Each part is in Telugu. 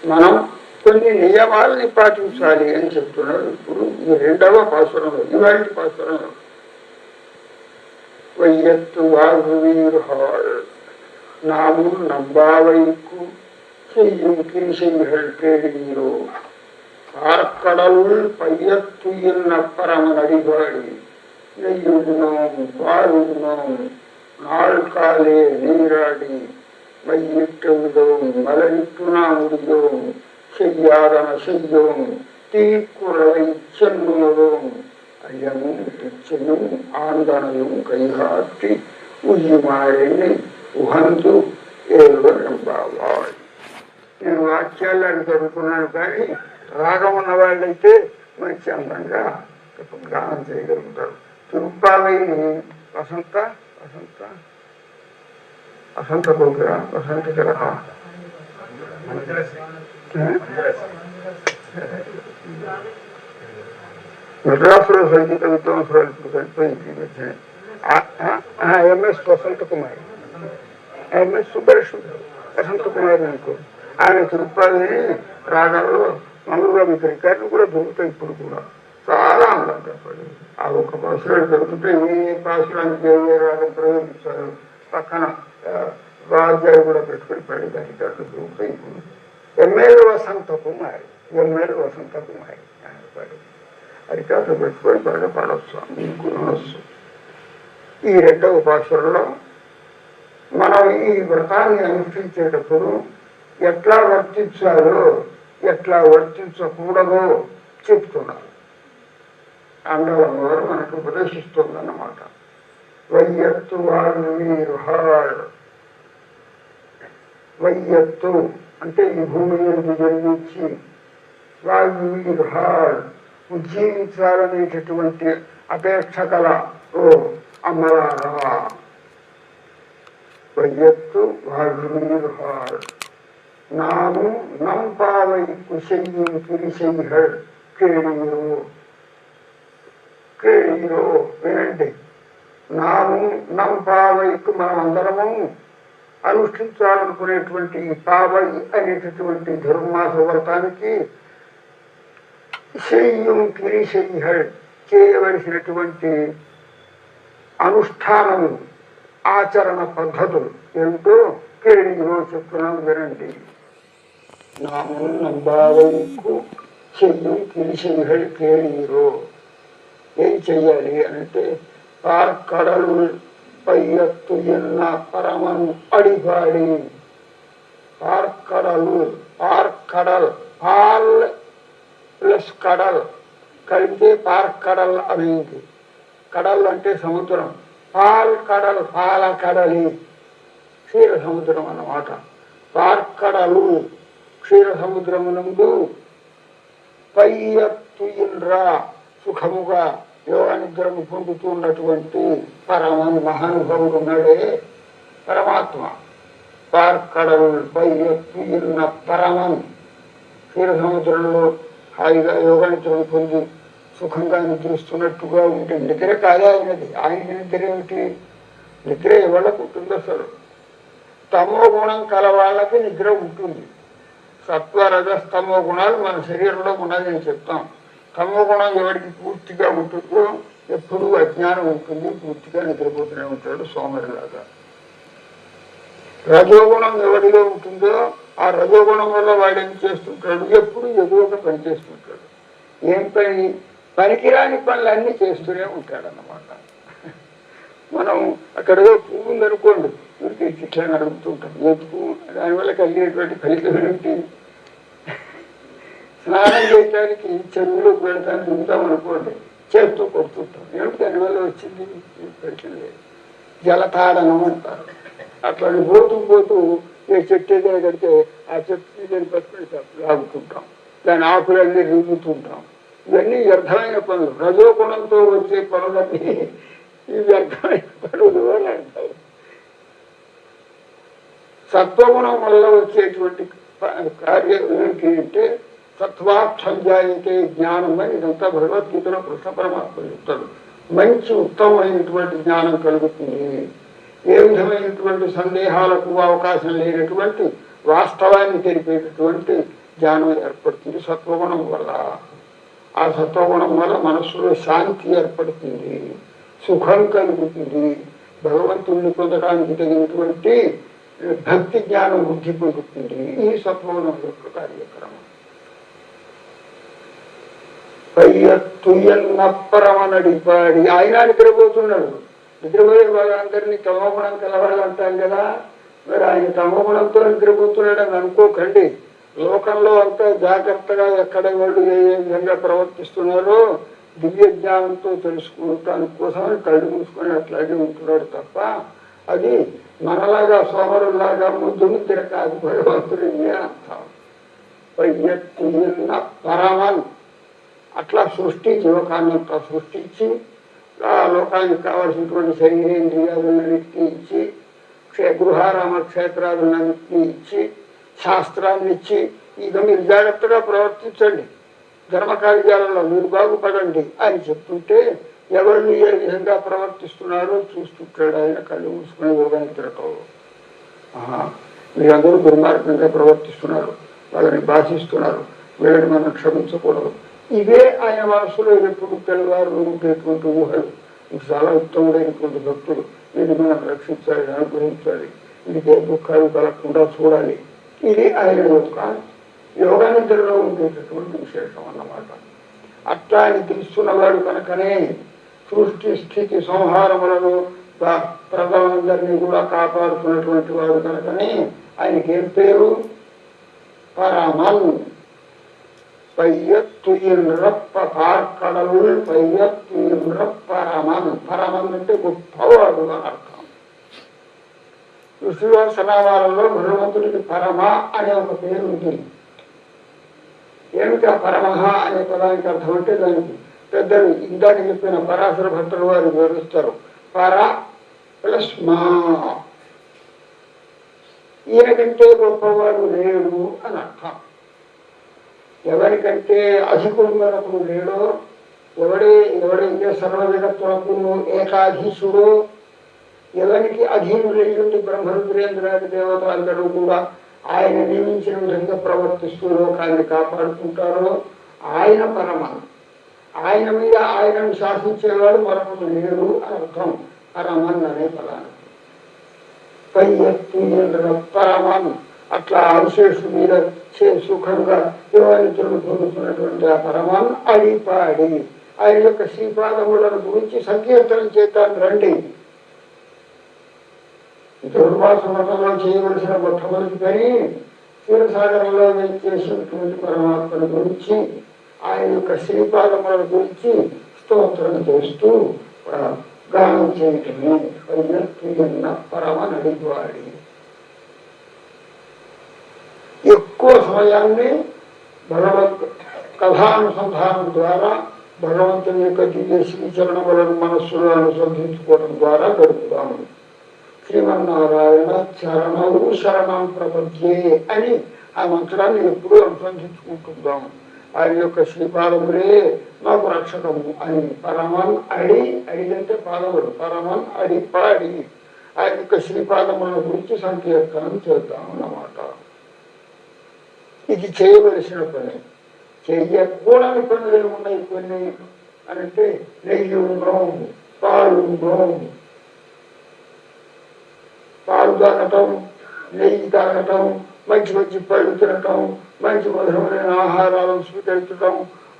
మనం కొన్ని నియమాలని పాటించాలి అని చెప్తున్నారు. ఇప్పుడు ఈ రెండవ పాసురంలో, ఇవాళ పాసురంలో வையத்து வாழ்வீர்கள் நாமும் நம்பாவைக்கு செய்யும் கிரிசைகள் கேடுகிறோ பார்க்கடவுள் பையத்துயில் அப்பரமன் அடிபாடி நெய்யுண்ணோம் பாழுண்ணோம் நாள் காலே நீராடி மையிட்டெழுதோம் மலரிட்டு நாம் முடியோம் செய்யாதன செய்யோம் தீக்குறவை செல்லுவதோம் ஐயமும் இச்சையும் ஆந்தனையும் கைகாட்டி ఉయ్యుమారిని ఉహంతు ఏలువరు ఎంబావాడు. నేను వాక్యాలు అని చదువుకున్నాను, కానీ రాగం ఉన్న వాళ్ళైతే మంచి అందంగా గానం చేయగలుగుతారు. తిరుప్పావై వసంత వసంత వసంత కోకిల వసంత కిరహ మద్రాసులో సంగీత విద్వాంసురాలు ఇప్పుడు చనిపోయింది. ఎంఎస్ వసంత కుమారి, ఎంఎస్ సుబ్బలక్ష్మి వసంత కుమారి అనుకో. ఆమె తిరుపతి రాగాల్లో మామూలుగా మీకు రికార్డులు కూడా దొరుకుతాయి ఇప్పుడు కూడా. చాలా అందంగా పడి ఆ ఒక పాసురాలు దొరుకుతుంటే ఏ పాసురానికి ఏ రాగం ప్రయోగించారు పక్కన వాద్యాలు కూడా పెట్టుకుని పడి రికార్డులు దొరుకుతాయి ఇప్పుడు. ఎంఎల్ వసంత కుమారి, ఎంఎల్ వసంత కుమారి ఆయన పడి రికార్డులు పెట్టుకొని బాగా పాడవచ్చు, మీకు వినొచ్చు. ఈ రెండవ పాసురంలో మనం ఈ వ్రతాన్ని అనుష్ఠించేటప్పుడు ఎట్లా వర్తించాలో ఎట్లా వర్తించకూడదో చెప్తున్నారు. ఆండవం వారు మనకు ఉపదేశిస్తుందన్నమాట. వయ్యత్తు వాళ్ళు మీరు హాళ్ళు, వయ్యత్తు అంటే ఈ భూమి నుంచి జన్మించి, వాళ్ళు మీరు హాళ్ళు ఉజ్జీవించాలనేటటువంటి అపేక్ష కల ఓ అమరారా, வையத்து வாழ்வீர்கள் நாமும் நம் பாவைக்கு செய்யும் கிரிசைகள் கேளீரோ కేళీరో వినండి. నాము నమ్ పావైకు మనమందరము అనుష్ఠించాలనుకునేటువంటి పావై అనేటటువంటి ధర్మాస వ్రతానికి చెయ్యం కిరిసైహల్ చేయవలసినటువంటి అనుష్ఠానము ఆచరణ పద్ధతులు ఏమిటో కేళీరో చెప్తున్నాం వినండి. నాము నంబావైకు చెయ్యం కిరిసైహల్ కేళీరో. ఏం చెయ్యాలి అంటే పార్కడలు పైయత్తు ఎన్న పరమను అడిపాడి. పార్కడలు, పార్కడల్, పాల్ ప్లస్ కడల్ కలిపితే పార్కడల్ అనేది. కడల్ అంటే సముద్రం, పాల్ కడల్ పాల కడలి క్షీర సముద్రం అన్నమాట. పార్కడలు క్షీర సముద్రమునందు పైయత్తు ఇన్రా సుఖముగా యోగానిద్రము పొందుతూ ఉన్నటువంటి పరమన్ మహానుభావుడు ఉన్నాడే పరమాత్మ. పార్కడలపై ఎత్తున్న పరమన్ క్షీర సముద్రంలో హాయిగా యోగానిద్రము పొంది సుఖంగా నిద్రిస్తున్నట్టుగా ఉంటే నిద్ర కాదా అయినది. ఆయన నిద్ర ఏమిటి? నిద్ర ఎవరికి ఉంటుంది? అసలు తమో గుణం కల వాళ్ళకి నిద్ర ఉంటుంది. సత్వరజస్తమో గుణాలు మన శరీరంలో ఉన్నదని చెప్తాం. తమో గుణం ఎవరికి పూర్తిగా ఉంటుందో ఎప్పుడూ అజ్ఞానం ఉంటుంది, పూర్తిగా నిద్రపోతూనే ఉంటాడు సోమరిలాగా. రజోగుణం ఎవరిలో ఉంటుందో ఆ రజోగుణం వల్ల వాడు ఏం చేస్తుంటాడు? ఎప్పుడు ఏదో ఒక పని చేస్తుంటాడు. ఏం పని? పనికిరాని పనులన్నీ చేస్తూనే ఉంటాడన్నమాట. మనం అక్కడేదో పువ్వు ఉందనుకోండి, వీరికి ఇట్లా నడుపుతుంటాం. ఎందుకు? దానివల్ల కలిగేటువంటి ఫలితం ఏమిటి? స్నానం చేయడానికి చెరువులోకి వెళ్తాను దిగుతాం అనుకోండి, చేస్తూ కొడుతుంటాం. ఏమిటి దానివల్ల వచ్చింది? ఫలితం లేదు. జలతాడనం అంటారు. అట్లా పోతూ పోతూ ఏ చెట్టు ఏదైనా కడితే ఆ చెట్టు దాన్ని పట్టుకుని లాగుతుంటాం, దాని ఆకులన్నీ రుద్దుతుంటాం. ఇవన్నీ వ్యర్థమైన పనులు. రజోగుణంతో వచ్చే పనులన్నీ ఈ వ్యర్థమైన పనులు అని అంటారు. సత్వగుణం వల్ల వచ్చేటువంటి కార్యం ఏంటి అంటే సత్వాక్షంజాయితే జ్ఞానం అని ఇదంతా భగవద్గీతలో కృష్ణ పరమాత్మ చెప్తాడు. మంచి ఉత్తమమైనటువంటి జ్ఞానం కలుగుతుంది. ఏ విధమైనటువంటి సందేహాలకు అవకాశం లేనటువంటి వాస్తవాన్ని తెలిపేటటువంటి జ్ఞానం ఏర్పడుతుంది సత్వగుణం వల్ల. ఆ సత్వగుణం వల్ల మనస్సులో శాంతి ఏర్పడుతుంది, సుఖం కలుగుతుంది, భగవంతుణ్ణి పొందడానికి తగినటువంటి భక్తి జ్ఞానం వృద్ధి పొందుతుంది. ఈ సత్వగుణం యొక్క కార్యక్రమం. పరమనడిపాడి ఆయన నిద్రపోతున్నాడు. నిద్రపోయే వాళ్ళందరినీ తమోగుణం కలవాళ్ళు అంటాం కదా, మరి ఆయన తమోగుణంతో నిద్రపోతున్నాడు అని అనుకోకండి. లోకంలో అంతా జాగ్రత్తగా ఎక్కడ వాళ్ళు ఏ విధంగా ప్రవర్తిస్తున్నారో దివ్య జ్ఞానంతో తెలుసుకోవటానికి కోసమని కళ్ళు మూసుకొని అట్లాగే ఉంటున్నాడు తప్ప అది మనలాగా సోమరులాగా ముద్దు నిద్ర కాదు. భగవంతుడి అర్థం పరమన్ అట్లా సృష్టించి లోకాన్నంతా సృష్టించి ఆ లోకానికి కావలసినటువంటి శరీరేంద్రియాలన్నింటినీ ఇచ్చి గృహారామ క్షేత్రాలన్నింటినీ ఇచ్చి శాస్త్రాన్ని ఇచ్చి ఇక మీరు జాగ్రత్తగా ప్రవర్తించండి, ధర్మకార్యాలలో మీరు బాగుపడండి అని చెప్తుంటే ఎవరిని ఏ విధంగా ప్రవర్తిస్తున్నారో చూస్తుంటాడు ఆయన కళ్ళు మూసుకునే యోగనిద్రతో. మీరందరూ దుర్మార్గంగా ప్రవర్తిస్తున్నారు, వాళ్ళని బాధిస్తున్నారు, వీళ్ళని మనం క్షమించకూడదు. ఇవే ఆయన మనసులో ఎప్పుడు తెల్లవారు ఉండేటువంటి ఊహలు. ఇది చాలా ఉత్తముడైనటువంటి భక్తుడు, వీడిని మనం రక్షించాలి, అనుగ్రహించాలి, వీడికి ఏ దుఃఖాలు కలగకుండా చూడాలి. ఇది ఆయన యొక్క యోగానిద్రలో ఉండేటటువంటి విశేషం అన్నమాట. అట్లా అని తెలుస్తున్నవాడు కనుకనే సృష్టి స్థితి సంహారములను ప్రజలందరినీ కూడా కాపాడుతున్నటువంటి వాడు కనుకనే ఆయనకి ఏం పేరు? పరమన్. పయ్యత్తుయిన్రప్ప పార్కడలుల్ పయ్యత్తుయిన్రప్పరమన్. పరమన్ అంటే గొప్పవాడు అని అర్థం. విశ్వాసనామాలలో భగవంతుడికి పరమ అనే ఒక పేరు ఉంటుంది. ఏమిటి ఆ పరమహ అనే పదానికి అర్థం అంటే దానికి పెద్దలు ఇందాక చెప్పిన పరాశర భట్టుల వారు వివరిస్తారు. పర ప్లస్ మా, ఈయన కంటే గొప్పవాడు లేడు అని అర్థం. ఎవరికంటే అధికుడు మరొకడు లేడో, ఎవడైతే సర్వ జగత్తులకు ఏకాధీశుడో, ఎవరికి అధీనులైనటువంటి బ్రహ్మరుద్రేంద్రాది దేవతలందరూ కూడా ఆయన నియమించిన విధంగా ప్రవర్తిస్తూ లోకాన్ని కాపాడుకుంటారో ఆయన పరమన్. ఆయన మీద ఆయనను శాసించేవాడు మరొకడు లేడు అని అర్థం పరమన్ అనే పదానికి. పరమన్ అట్లా అవిశేషు మీద సుఖంగా యోగానితులను పొందుతున్నటువంటి ఆ పరమన్ అడిపాడి ఆయన యొక్క శ్రీపాదములను గురించి సంకీర్తనం చేద్దాం రండి. దుర్వాస మతంలో చేయవలసిన మొట్టమొదటి పని క్షీరసాగరంలో చేసినటువంటి పరమాత్మను గురించి ఆయన యొక్క శ్రీపాదముల గురించి స్తోత్రం చేస్తూ గానం చేయటమే. పరమ నడివాడి ఎక్కువ సమయాన్ని భగవత్ కథానుసంధానం ద్వారా భగవంతుని యొక్క దివ్య శ్రీచరణములను మనస్సులో అనుసంధించుకోవడం ద్వారా గడుపుతాము. శ్రీమన్నారాయణ చరణం శరణం ప్రపంచే అని ఆ మంత్రాన్ని ఎప్పుడూ అనుసంధించుకుంటున్నాము. ఆయన యొక్క శ్రీపాదములే మాకు రక్షకము అని పరమన్ అడిగంటే పాదములు, పరమన్ అడిపాడి ఆయన యొక్క శ్రీపాదముల గురించి సంకీర్తనం చేద్దామన్నమాట. ఇది చేయవలసిన పని. చెయ్యకూడని పనులు ఉన్నాయి కొన్ని అని అంటే నెయ్యి ఉండడం, పాలు ఉండడం, పాలు తాగటం, నెయ్యి తాగటం, మంచి మంచి పళ్ళు తినటం, మంచి మధురమైన ఆహారాలను స్వీకరించడం,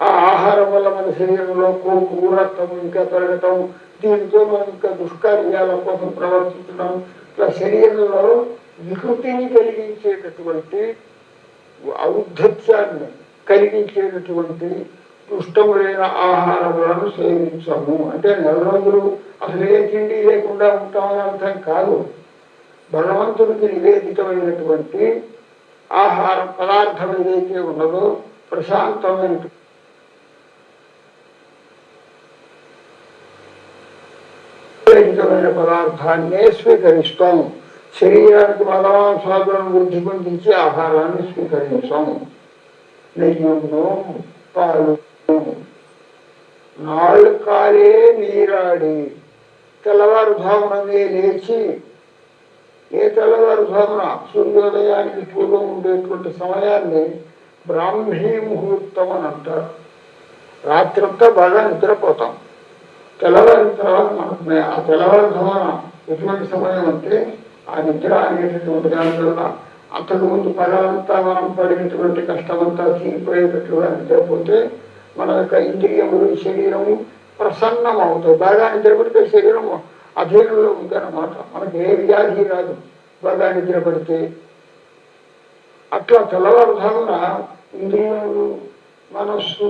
ఆ ఆహారం వల్ల మన శరీరంలో కొవ్వు రక్తం ఇంకా పెరగటం, దీంతో మనం ఇంకా దుష్కార్యాల కోసం ప్రవర్తించడం, ఇట్లా శరీరంలో వికృతిని కలిగించేటటువంటి ఔద్ధత్యాన్ని కలిగించేటటువంటి దుష్టములైన ఆహారములను సేవించము. అంటే నెల రోజులు అసలు ఏ తిండి లేకుండా ఉంటామని అర్థం కాదు. భగవంతుడికి నివేదితమైనటువంటి ఆహార పదార్థం ఏదైతే ఉన్నదో ప్రశాంతమైన నివేదితమైన పదార్థాన్నే స్వీకరిస్తాం. శరీరానికి బలవాంశాలను వృద్ధి పొందించి ఆహారాన్ని స్వీకరించాం. నెయ్యును పాలు నాళ్ళు కాలే నీరాడి తెల్లవారుజాముననే లేచి, ఏ తెల్లవారుజామున సూర్యోదయానికి పూర్వం ఉండేటువంటి సమయాన్ని బ్రాహ్మీ ముహూర్తం అని అంటారు. రాత్రంతా బాగా నిద్రపోతాం, తెల్లవారిన తర్వాత మనకు ఆ తెల్లవారుజామున ఎటువంటి సమయం అంటే ఆ నిద్ర అనేటటువంటి దానివల్ల అంతకుముందు పగలంతా మనం పడినటువంటి కష్టమంతా తీరిపోయేటట్లుగా నిద్రపోతే మన యొక్క ఇంద్రియములు శరీరము ప్రసన్నం అవుతాయి. బాగా నిద్రపడితే శరీరం అధీనంలో ఉందన్నమాట, మనకి ఏ వ్యాధి రాదు బాగా నిద్రపడితే. అట్లా తెల్లవారుజామున ఇంద్రియములు మనస్సు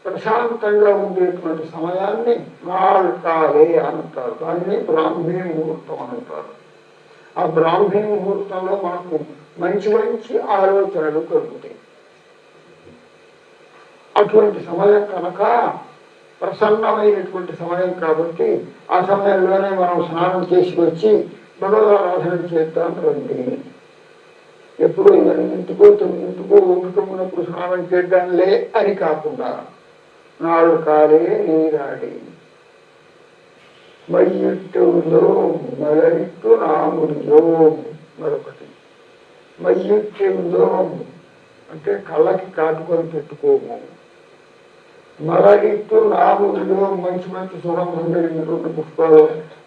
ప్రశాంతంగా ఉండేటువంటి సమయాన్ని నాల్కాలే అంటారు. దాన్ని బ్రాహ్మీ ముహూర్తం అని అంటారు. ఆ బ్రాహ్మీ ముహూర్తంలో మనకు మంచి మంచి ఆలోచనలు కలుగుతాయి. అటువంటి సమయం కనుక ప్రసన్నమైనటువంటి సమయం కాబట్టి ఆ సమయంలోనే మనం స్నానం చేసి వచ్చి భగవదారాధన చేద్దాం రండి. ఎప్పుడు ఇంటికో తొమ్మిదింటికో ఒంటికమ్మునప్పుడు స్నానం చేద్దాంలే అని కాకుండా నాలుకాలే నీరాడి మయ్యిట్టులో మలరిట్టు నాముడిలో. మరొకటి మయ్యిట్టులో అంటే కళ్ళకి కాటుకొని పెట్టుకోము. మలరిట్టు నాముడిలో మంచి మంచి సుగంధం కలిగినటువంటి పుష్పాలు,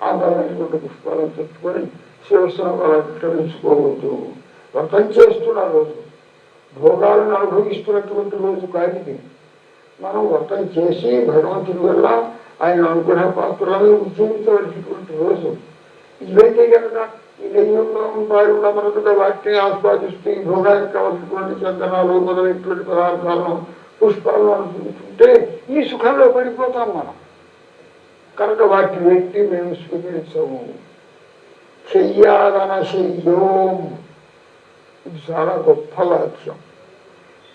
అందమైనటువంటి పుష్పాలను తెచ్చుకొని శివస్వామి విక్రమించుకోవద్దు. వ్రతం చేస్తున్న రోజు, భోగాలను అనుభవిస్తున్నటువంటి రోజు కాదు. మనం వ్రతం చేసి భగవంతుడి వల్ల ఆయన అనుగ్రహ పాత్రలను జీవించవలసినటువంటి రోజు. ఇవైతే కనుక ఈ నెయ్యంలో పాల్గొన్న మనకుగా వాటిని ఆస్వాదిస్తూ ఈ భోగానికి కావలసినటువంటి చందనాలు మొదలైనటువంటి పదార్థాలను పుష్పాలను అనుభవిస్తుంటే ఈ సుఖంలో పడిపోతాం మనం. కనుక వాటిని పెట్టి మేము స్వీకరించము. చెయ్యాలన చెయ్యోం, ఇది చాలా గొప్ప వాక్యం.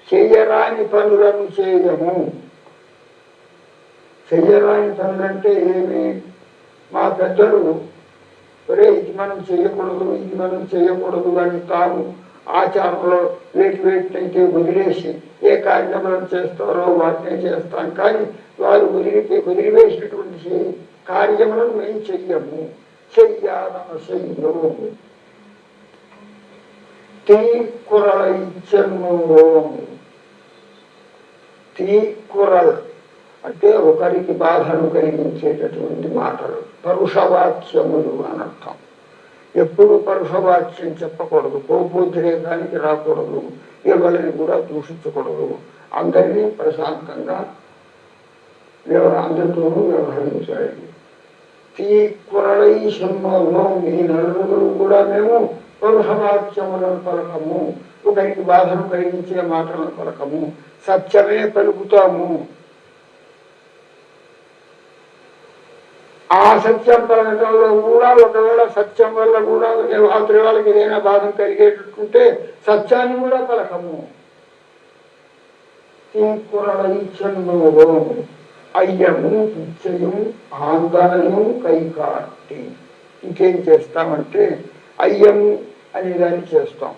చెయ్యరాని పనులను చేయము. చెయ్యరాని పనులంటే ఏమి? మా పెద్దలు ఒరే ఇది మనం చేయకూడదు, ఇది మనం చేయకూడదు అని తాము ఆచారంలో వేటినైతే వదిలేసి ఏ కార్యక్రమాలు చేస్తారో వాటినే చేస్తాం. కానీ వారు వదిలివేసినటువంటి కార్యములను మేము చెయ్యము. చెయ్యాలన చెయ్యము. తీకురల్ అంటే ఒకరికి బాధను కలిగించేటటువంటి మాటలు, పరుషవాక్యములు అనర్థం. ఎప్పుడు పరుషవాక్యం చెప్పకూడదు, కోపోద్రేకానికి రాకూడదు, ఎవరిని కూడా దూషించకూడదు. అందరినీ ప్రశాంతంగా అందరితోనూ వ్యవహరించాలి. తీకురలై సినిమాలో ఈ నలుగురు కూడా మేము పరుషవాక్యములను పలకము, ఒకరికి బాధను కలిగించే మాటలను పలకము, సత్యమే పలుకుతాము. ఆ సత్యం పలకటంలో కూడా ఒకవేళ సత్యం వల్ల కూడా అవతలి వాళ్ళకి ఏదైనా బాధను కలిగేటట్టుంటే సత్యాన్ని కూడా పలకము. తీకురలైచన్నోలో అయ్యము పిచ్చయం ఆందనయం కైకాట్టి. ఇంకేం చేస్తామంటే అయ్యము అనేదాన్ని చేస్తాం,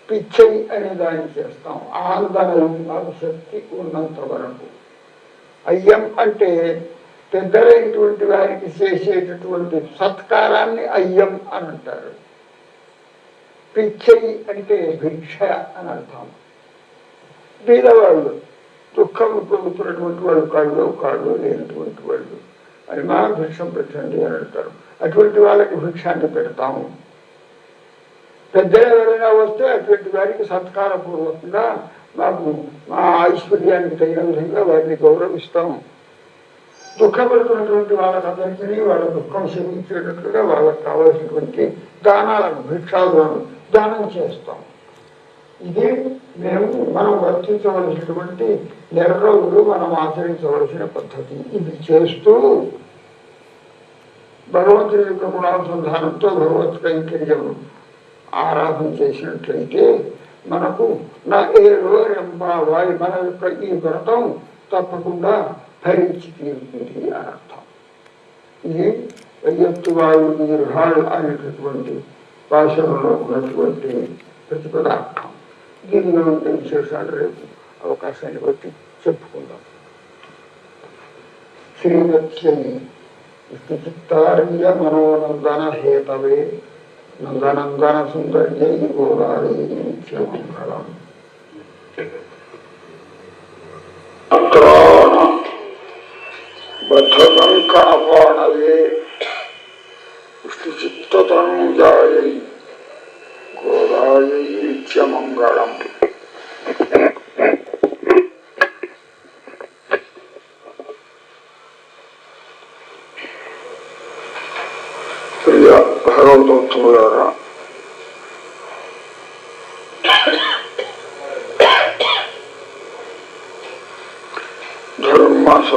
పిచ్చై అనేదాన్ని చేస్తాం, ఆందనయం నాకు శక్తి ఉన్నంత వరకు. అయ్యం అంటే పెద్దలైనటువంటి వారికి చేసేటటువంటి సత్కారాన్ని అయ్యం అని అంటారు. పిచ్చై అంటే భిక్ష అని అర్థం. బీదవాళ్ళు, దుఃఖం పొందుతున్నటువంటి వాళ్ళు, కాళ్ళు లేనటువంటి వాళ్ళు, అది మా భిక్షం పెట్టండి అని అంటారు. అటువంటి వాళ్ళకి భిక్షాన్ని పెడతాము. పెద్దలు ఎవరైనా వస్తే అటువంటి వారికి సత్కారపూర్వకంగా మాకు మా ఐశ్వర్యానికి తగిన విధంగా వారిని గౌరవిస్తాము. దుఃఖపడుతున్నటువంటి వాళ్ళకందరికీ వాళ్ళ దుఃఖం శమించేటట్లుగా వాళ్ళకు కావలసినటువంటి దానాలను, భిక్షాలను దానం చేస్తాం. ఇది మనం వర్తించవలసినటువంటి నెల రోజులు మనం ఆచరించవలసిన పద్ధతి. ఇది చేస్తూ భగవంతుని యొక్క గుణానుసంధానంతో భగవత్ కైంకర్యం ఆరాధన చేసినట్లయితే మనకు నా ఏదో రెంబావాయి మన యొక్క ఈ వ్రతం తప్పకుండా భరించి తీరుతుంది అని అర్థం. ఇది వయ్యత్తువాయు దీర్ఘాలు అనేటటువంటి భాషలో ఉన్నటువంటి ప్రతిపదార్థం. దీనిలో ఉండే విశేషాలు రేపు అవకాశాన్ని బట్టి చెప్పుకుందాం. శ్రీమత్స్యై విష్ణుచిత్తార్య మనోనందన హేతవే నందనందన సుందర్యై గోదావరి నిత్యమంగళం. కంకణపాణవే విష్ణుచిత్తతనూజాయై గోదాయై నిత్యమంగళం. ప్రియ భగవతోత్తములారా, ధనుర్మాస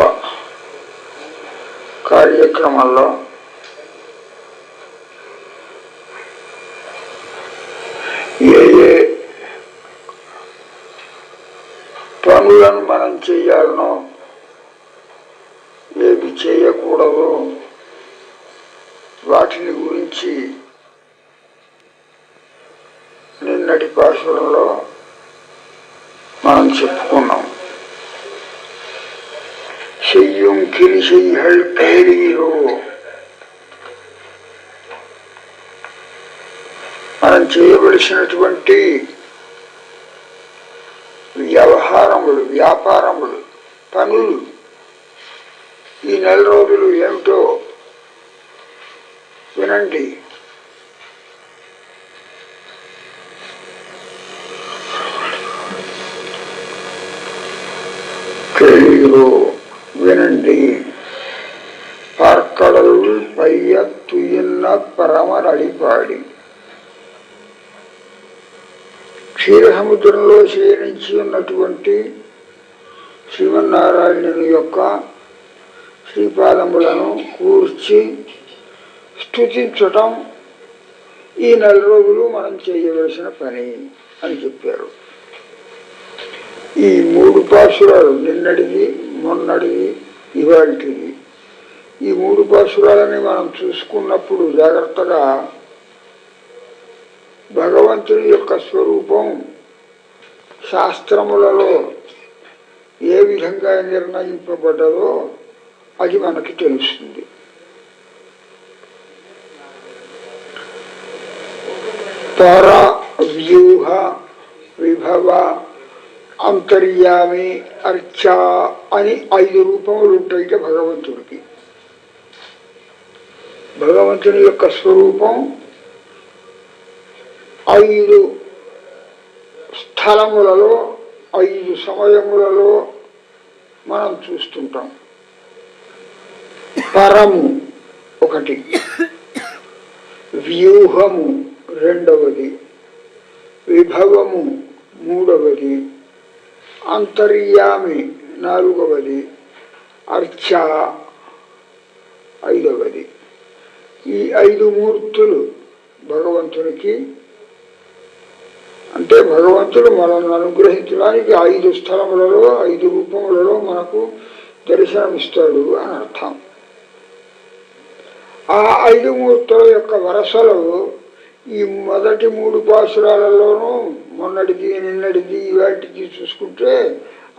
కార్యక్రమంలో ఏ ఏ పనులను మనం చేయాలనో, ఏవి చేయకూడదో వాటిని గురించి నిన్నటి పాఠంలో మనం చెప్పుకున్నాం. செய்யும் கிரிசைகள் கேளீரோ, మనం చేయవలసినటువంటి వ్యవహారములు, వ్యాపారములు, పనులు ఈ నెల రోజులు ఏమిటో వినండి. కేళీరో వినండి. పార్కడలు పయ్య తుయిన్న పరమరడిపాడి, క్షీరసముద్రంలో శయనించి ఉన్నటువంటి శ్రీమన్నారాయణుని యొక్క శ్రీపాదములను కూర్చి స్తుతించటం ఈ నెల రోజులు మనం చేయవలసిన పని అని చెప్పారు. ఈ 3 పాశురాలు, నిన్నటిది, మొన్నటిది, ఇవాళటిది, ఈ 3 పాశురాలని మనం చూసుకున్నప్పుడు జాగ్రత్తగా భగవంతుని యొక్క స్వరూపం శాస్త్రములలో ఏ విధంగా నిర్ణయింపబడ్డదో అది మనకి తెలుస్తుంది. పర, వ్యూహ, విభవ, అంతర్యామి, అర్చ అని 5 రూపములు ఉంటాయి భగవంతుడికి. భగవంతుని యొక్క స్వరూపం 5 స్థలములలో, 5 సమయములలో మనం చూస్తుంటాం. పరము ఒకటి, వ్యూహము రెండవది, విభవము మూడవది, అంతర్యామి నాలుగవది, అర్చ ఐదవది. ఈ 5 మూర్తులు భగవంతునికి, అంటే భగవంతుడు మనల్ని అనుగ్రహించడానికి 5 స్థలములలో 5 రూపములలో మనకు దర్శనమిస్తాడు అని అర్థం. ఆ 5 మూర్తుల యొక్క వరసలు ఈ మొదటి 3 పాశురాలలోనూ, మొన్నటిది, నిన్నటిది, వాటికి చూసుకుంటే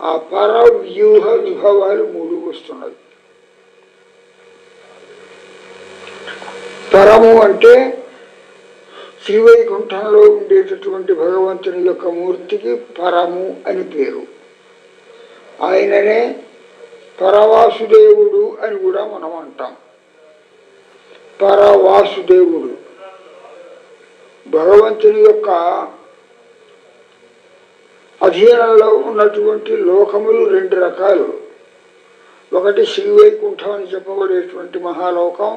ఆ పర, వ్యూహ, విభవాలు 3 వస్తున్నాయి. పరము అంటే శ్రీవైకుంఠంలో ఉండేటటువంటి భగవంతుని యొక్క మూర్తికి పరము అని పేరు. ఆయననే పరవాసుదేవుడు అని కూడా మనం అంటాం. పరవాసుదేవుడు భగవంతుని యొక్క అధీనంలో ఉన్నటువంటి లోకములు 2 రకాలు. ఒకటి శ్రీవైకుంఠం అని చెప్పబడేటువంటి మహాలోకం,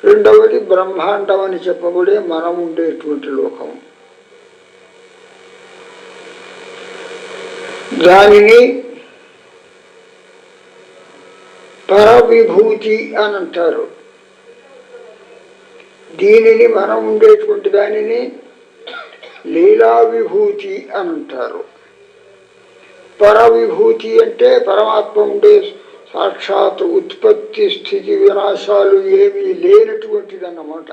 రెండవది బ్రహ్మాండం అని చెప్పబడే మనం ఉండేటువంటి లోకం. దానిని పరవిభూతి అని అంటారు. దీనిని మనం ఉండేటువంటి దానిని లీలా విభూతి అని అంటారు. పరవిభూతి అంటే పరమాత్మ ఉండే సాక్షాత్ ఉత్పత్తి, స్థితి, వినాశాలు ఏమీ లేనటువంటిది అన్నమాట.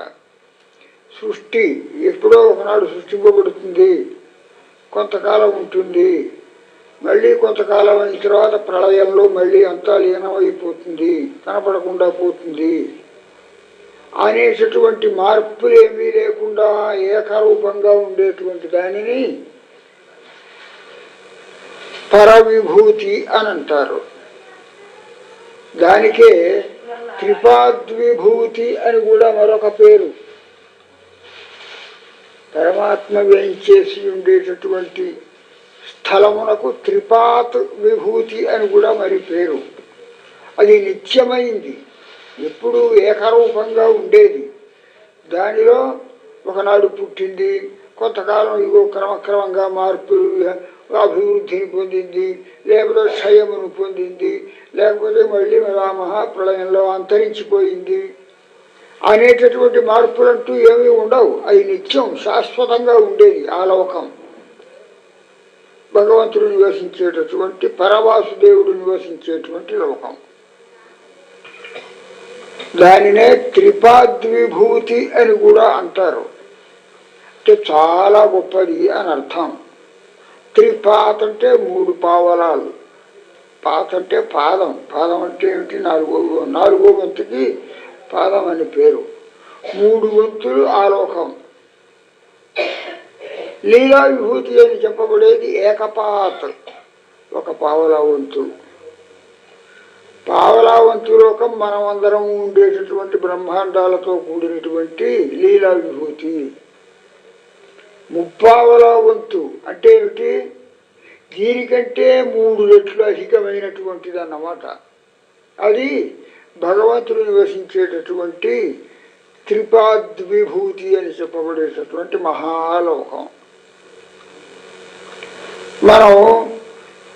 సృష్టి ఎప్పుడో ఒకనాడు సృష్టింపబడుతుంది, కొంతకాలం ఉంటుంది, మళ్ళీ కొంతకాలం అయిన తర్వాత ప్రళయంలో మళ్ళీ అంతా లీనమైపోతుంది, కనపడకుండా పోతుంది అనేటటువంటి మార్పులు ఏమీ లేకుండా ఏకరూపంగా ఉండేటువంటి దానిని పరవిభూతి అని అంటారు. దానికే త్రిపాద్విభూతి అని కూడా మరొక పేరు. పరమాత్మ వేయించేసి ఉండేటటువంటి స్థలమునకు త్రిపాత్ విభూతి అని కూడా మరి పేరు. అది నిత్యమైంది, ఎప్పుడూ ఏకరూపంగా ఉండేది. దానిలో ఒకనాడు పుట్టింది, కొంతకాలం ఇగో క్రమక్రమంగా మార్పులు అభివృద్ధిని పొందింది, లేకపోతే క్షయమును పొందింది, లేకపోతే మళ్ళీ ఆ మహాప్రళయంలో అంతరించిపోయింది అనేటటువంటి మార్పులంటూ ఏమీ ఉండవు. అది నిత్యం శాశ్వతంగా ఉండేది ఆ లోకం. భగవంతుడు నివసించేటటువంటి పరవాసుదేవుడు నివసించేటువంటి లోకం. దానినే త్రిపాద్విభూతి అని కూడా అంటారు. అంటే చాలా గొప్పది అని అర్థం. త్రిపాత్ అంటే 3 పావలాలు. పాత్ అంటే పాదం. పాదం అంటే ఏమిటి? నాలుగో వంతుకి పాదం అని పేరు. 3 వంతులు ఆలోకం. లీలా విభూతి అని చెప్పబడేది ఏకపాత్, ఒక పావలా వంతు. పావలా వంతు లోకం మనం అందరం ఉండేటటువంటి బ్రహ్మాండాలతో కూడినటువంటి లీలా విభూతి. ముప్పావలా వంతు అంటే ఏమిటి? దీనికంటే 3 రెట్లు అధికమైనటువంటిది అన్నమాట. అది భగవంతుడు నివసించేటటువంటి త్రిపాద్విభూతి అని చెప్పబడేటటువంటి మహాలోకం. మనం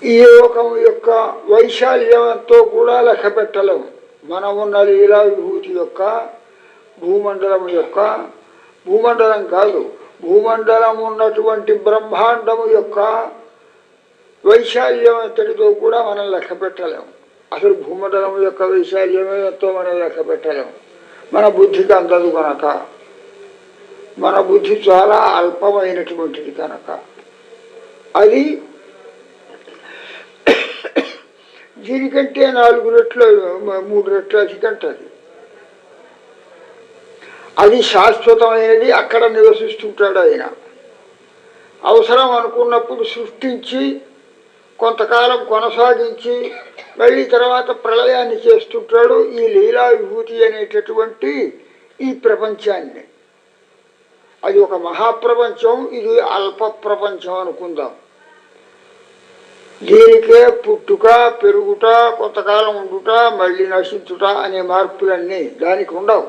ఈ లోకం యొక్క వైశాల్యంతో కూడా లెక్క పెట్టలేము. మనం ఉన్న లీలా విభూతి యొక్క భూమండలం కాదు, భూమండలం ఉన్నటువంటి బ్రహ్మాండము యొక్క వైశాల్యం ఎంతటితో కూడా మనం లెక్క పెట్టలేము. అసలు భూమండలం యొక్క వైశాల్యమే ఎంతో మనం లెక్క పెట్టలేము. మన బుద్ధికి అందదు కనుక, మన బుద్ధి చాలా అల్పమైనటువంటిది కనుక అది దీనికంటే 4 రెట్లు 3 రెట్లు అధికంటది. అది శాశ్వతమైనది. అక్కడ నివసిస్తుంటాడు ఆయన. అవసరం అనుకున్నప్పుడు సృష్టించి కొంతకాలం కొనసాగించి మళ్ళీ తర్వాత ప్రళయాన్ని చేస్తుంటాడు. ఈ లీలా విభూతి అనేటటువంటి ఈ ప్రపంచాన్ని, అది ఒక మహాప్రపంచం, ఇది అల్ప ప్రపంచం అనుకుందాం. దీనికే పుట్టుక, పెరుగుట, కొంతకాలం ఉండుట, మళ్ళీ నశించుట అనే మార్పులన్నీ దానికి ఉండవు.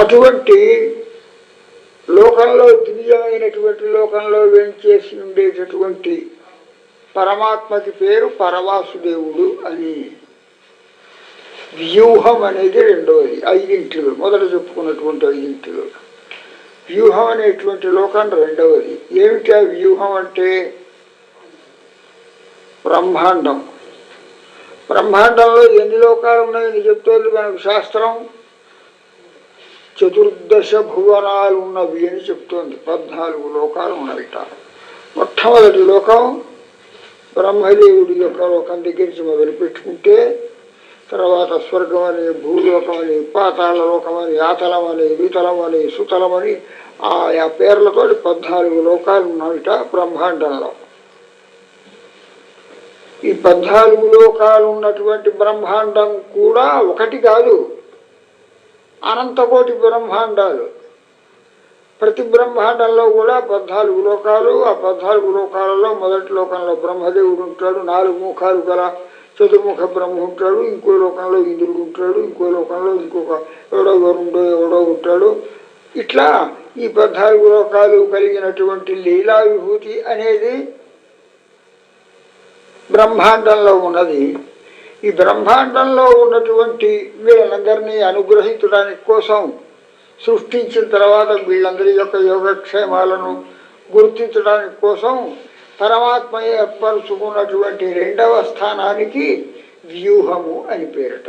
అటువంటి లోకంలో, దివ్యమైనటువంటి లోకంలో వేంచేసి ఉండేటటువంటి పరమాత్మకి పేరు పరవాసుదేవుడు అని. వ్యూహం అనేది రెండవది. 5 మొదట చెప్పుకున్నటువంటి 5 వ్యూహం అనేటువంటి లోకం రెండవది. ఏమిటి ఆ వ్యూహం అంటే? బ్రహ్మాండం. బ్రహ్మాండంలో ఎన్ని లోకాలు ఉన్నాయని చెప్తోంది మనకు శాస్త్రం. 14 భువనాలు ఉన్నవి అని చెప్తోంది. 14 లోకాలు ఉన్నాయిట. మొట్టమొదటి లోకం బ్రహ్మదేవుడి యొక్క లోకం దగ్గర నుంచి మొదలు పెట్టుకుంటే, తర్వాత స్వర్గం అని, భూలోకం అని, పాతాళ లోకం అని, ఆతలం అని, వితలం అని, సుతలం అని ఆయా పేర్లతో 14 లోకాలు ఉన్నాయిట బ్రహ్మాండంలో. ఈ 14 లోకాలు ఉన్నటువంటి బ్రహ్మాండం కూడా ఒకటి కాదు, అనంతకోటి బ్రహ్మాండాలు. ప్రతి బ్రహ్మాండంలో కూడా 14 లోకాలు. ఆ 14 లోకాలలో మొదటి లోకంలో బ్రహ్మదేవుడు ఉంటాడు, 4 ముఖాలు గల చతుర్ముఖ బ్రహ్మ ఉంటాడు. ఇంకో లోకంలో ఇంద్రుడు ఉంటాడు, ఇంకో లోకంలో ఇంకొక ఎవడో వరుణుడో ఎవడో ఉంటాడు. ఇట్లా ఈ 14 లోకాలు కలిగినటువంటి లీలా విభూతి అనేది బ్రహ్మాండంలో ఉన్నది. ఈ బ్రహ్మాండంలో ఉన్నటువంటి వీళ్ళందరినీ అనుగ్రహించడానికి కోసం సృష్టించిన తర్వాత వీళ్ళందరి యొక్క యోగక్షేమాలను గుర్తించడానికి కోసం పరమాత్మ ఏర్పరుచుకున్నటువంటి 2వ స్థానానికి వ్యూహము అని పేరట.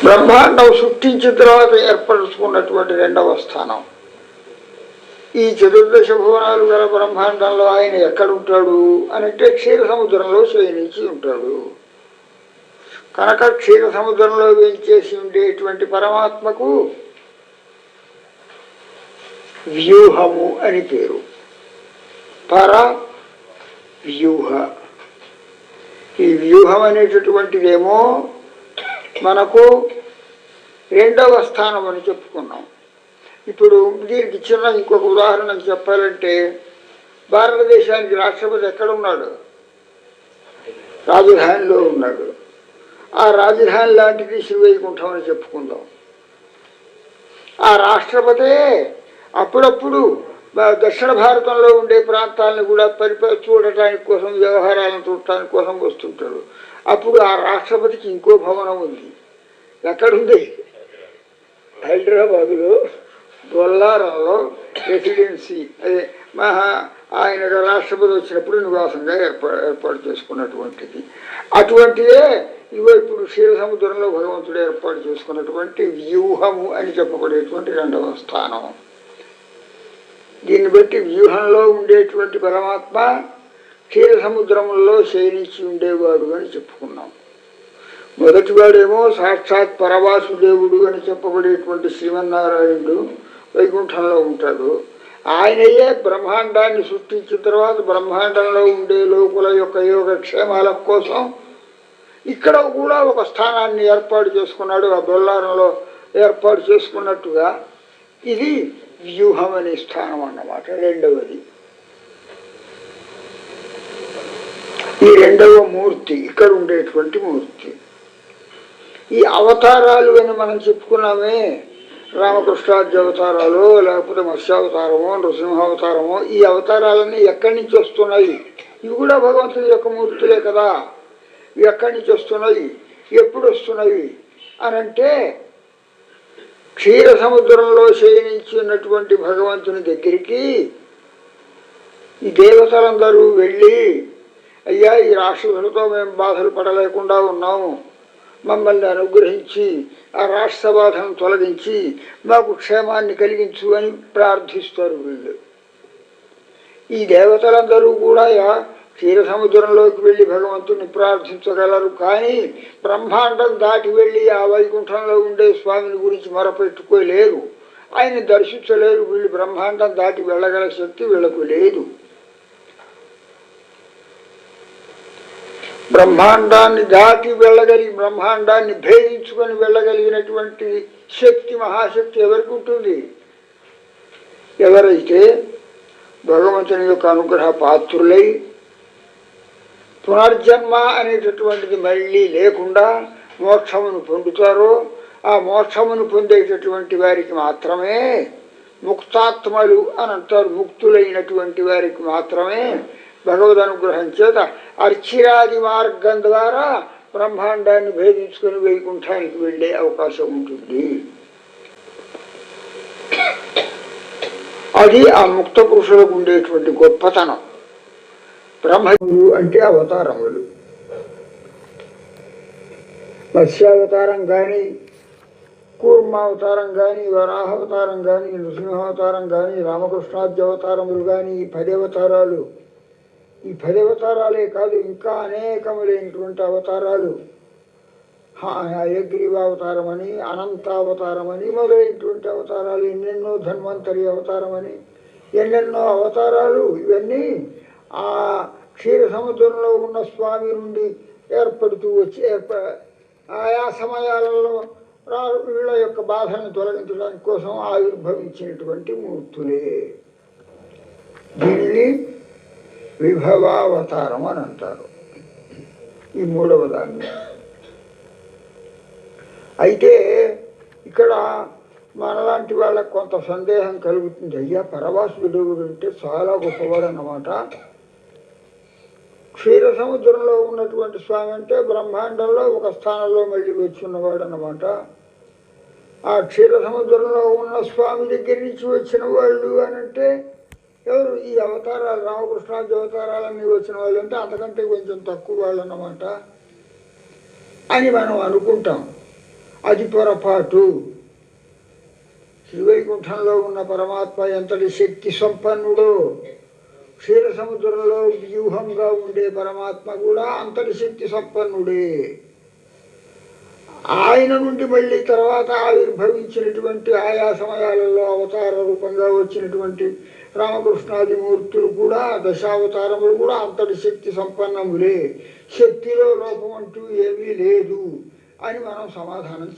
బ్రహ్మాండం సృష్టించిన తర్వాత ఏర్పరుచుకున్నటువంటి 2వ స్థానం. ఈ 14 భువనాలు గల బ్రహ్మాండంలో ఆయన ఎక్కడుంటాడు అనంటే క్షీర సముద్రంలో శయనించి ఉంటాడు. కనుక క్షీర సముద్రంలో వేయించేసి ఉండేటువంటి పరమాత్మకు వ్యూహము అని పేరు. పర వ్యూహ. ఈ వ్యూహం అనేటటువంటిదేమో మనకు రెండవ స్థానం అని చెప్పుకున్నాం. ఇప్పుడు దీనికి చిన్న ఇంకొక ఉదాహరణ చెప్పాలంటే, భారతదేశానికి రాష్ట్రపతి ఎక్కడ ఉన్నాడు? రాజధానిలో ఉన్నాడు. ఆ రాజధాని లాంటిది శ్రీవైకుంఠం అని చెప్పుకుందాం. ఆ రాష్ట్రపతే అప్పుడప్పుడు దక్షిణ భారతంలో ఉండే ప్రాంతాలను కూడా చూడటానికి కోసం, వ్యవహారాలను చూడటానికి కోసం వస్తుంటాడు. అప్పుడు ఆ రాష్ట్రపతికి ఇంకో భవనం ఉంది. ఎక్కడుంది? హైదరాబాదులో బొల్లారంలో రెసిడెన్సీ, అదే ఆయన రాష్ట్రపతి వచ్చినప్పుడు నివాసంగా ఏర్పాటు చేసుకున్నటువంటిది. అటువంటిదే ఇవో ఇప్పుడు క్షీరసముద్రంలో భగవంతుడు ఏర్పాటు చేసుకున్నటువంటి వ్యూహము అని చెప్పబడేటువంటి రెండవ స్థానం. దీన్ని బట్టి వ్యూహంలో ఉండేటువంటి పరమాత్మ క్షీరసముద్రంలో శయనించి ఉండేవాడు అని చెప్పుకున్నాం. మొదటివాడేమో సాక్షాత్ పరవాసుదేవుడు అని చెప్పబడేటువంటి శ్రీమన్నారాయణుడు వైకుంఠంలో ఉంటాడు. ఆయనయే బ్రహ్మాండాన్ని సృష్టించిన తర్వాత బ్రహ్మాండంలో ఉండే లోకుల యొక్క యోగక్షేమాల కోసం ఇక్కడ కూడా ఒక స్థానాన్ని ఏర్పాటు చేసుకున్నాడు. ఆ బొల్లారంలో ఏర్పాటు చేసుకున్నట్టుగా ఇది వ్యూహం అనే స్థానం అన్నమాట. రెండవది ఈ రెండవ మూర్తి, ఇక్కడ ఉండేటువంటి మూర్తి. ఈ అవతారాలు అని మనం చెప్పుకున్నామే, రామకృష్ణాద్య అవతారాలు, లేకపోతే మత్స్యావతారమో, నృసింహావతారమో, ఈ అవతారాలన్నీ ఎక్కడి నుంచి వస్తున్నాయి? ఇవి కూడా భగవంతుని యొక్క మూర్తులే కదా. ఇవి ఎక్కడి నుంచి వస్తున్నాయి, ఎప్పుడు వస్తున్నాయి అనంటే, క్షీర సముద్రంలో శయనించి ఉన్నటువంటి భగవంతుని దగ్గరికి ఈ దేవతలందరూ వెళ్ళి, అయ్యా ఈ రాక్షసులతో మేము బాధలు పడలేకుండా ఉన్నాము, మమ్మల్ని అనుగ్రహించి ఆ రాష్ట్ర బాధను తొలగించి మాకు క్షేమాన్ని కలిగించు అని ప్రార్థిస్తారు వీళ్ళు. ఈ దేవతలందరూ కూడా క్షీర సముద్రంలోకి వెళ్ళి భగవంతుని ప్రార్థించగలరు, కానీ బ్రహ్మాండం దాటి వెళ్ళి ఆ వైకుంఠంలో ఉండే స్వామిని గురించి మొరపెట్టుకోలేరు, ఆయన దర్శించలేరు. వీళ్ళు బ్రహ్మాండం దాటి వెళ్ళగల శక్తి వీళ్ళకు లేదు. బ్రహ్మాండాన్ని దాటి వెళ్ళగలిగి, బ్రహ్మాండాన్ని భేదించుకొని వెళ్ళగలిగినటువంటి శక్తి, మహాశక్తి ఎవరికి ఉంటుంది? ఎవరైతే భగవంతుని యొక్క అనుగ్రహ పాత్రులై పునర్జన్మ అనేటటువంటిది మళ్ళీ లేకుండా మోక్షమును పొందుతారో, ఆ మోక్షమును పొందేటటువంటి వారికి మాత్రమే ముక్తాత్మలు అని అంటారు. ముక్తులైనటువంటి వారికి మాత్రమే భగవద్ అనుగ్రహం చేత అర్చిరాది మార్గం ద్వారా బ్రహ్మాండాన్ని భేదించుకొని వైకుంఠానికి వెళ్ళే అవకాశం ఉంటుంది. అది ఆ ముక్త పురుషులకు ఉండేటువంటి గొప్పతనం. బ్రహ్మములు అంటే అవతారములు. మత్స్యావతారం కానీ, కూర్మావతారం కానీ, వరాహావతారం కానీ, నృసింహావతారం కానీ, రామకృష్ణాద్య అవతారములు కానీ, ఈ 10 అవతారాలు, ఈ 10 అవతారాలే కాదు, ఇంకా అనేకములైనటువంటి అవతారాలు, హయగ్రీవావతారం అని, అనంతావతారం అని, మొదలైనటువంటి అవతారాలు, ఎన్నెన్నో ధన్వంతరి అవతారం అని, ఎన్నెన్నో అవతారాలు, ఇవన్నీ ఆ క్షీర సముద్రంలో ఉన్న స్వామి నుండి ఏర్పడుతూ వచ్చి ఆయా సమయాలలో వీళ్ళ యొక్క బాధలను తొలగించడానికి కోసం ఆవిర్భవించినటువంటి మూర్తులే. దీనిని విభవావతారం అని అంటారు, ఈ 3వ దాన్ని. అయితే ఇక్కడ మనలాంటి వాళ్ళకు కొంత సందేహం కలుగుతుంది. అయ్యా పరవాసుదేవుడు అంటే చాలా గొప్పవాడు అన్నమాట. క్షీర సముద్రంలో ఉన్నటువంటి స్వామి అంటే బ్రహ్మాండంలో ఒక స్థానంలో మళ్ళీ వచ్చినవాడు అన్నమాట. ఆ క్షీర సముద్రంలో ఉన్న స్వామి దగ్గర నుంచి వచ్చిన వాళ్ళు అని అంటే ఎవరు? ఈ అవతారాలు, రామకృష్ణాది అవతారాలన్నీ వచ్చిన వాళ్ళు అంటే అంతకంటే కొంచెం తక్కువ వాళ్ళు అన్నమాట అని మనం అనుకుంటాం. అది పొరపాటు. శ్రీవైకుంఠంలో ఉన్న పరమాత్మ ఎంతటి శక్తి సంపన్నుడో, క్షీర సముద్రంలో వ్యూహంగా ఉండే పరమాత్మ కూడా అంతటి శక్తి సంపన్నుడే. ఆయన నుండి మళ్ళీ తర్వాత ఆవిర్భవించినటువంటి ఆయా సమయాలలో అవతార రూపంగా వచ్చినటువంటి రామకృష్ణాది మూర్తులు కూడా దశావతారములు కూడా అంతటి శక్తి సంపన్నములే, శక్తిలో లోపం అంటూ ఏమీ లేదు అని మనం సమాధానం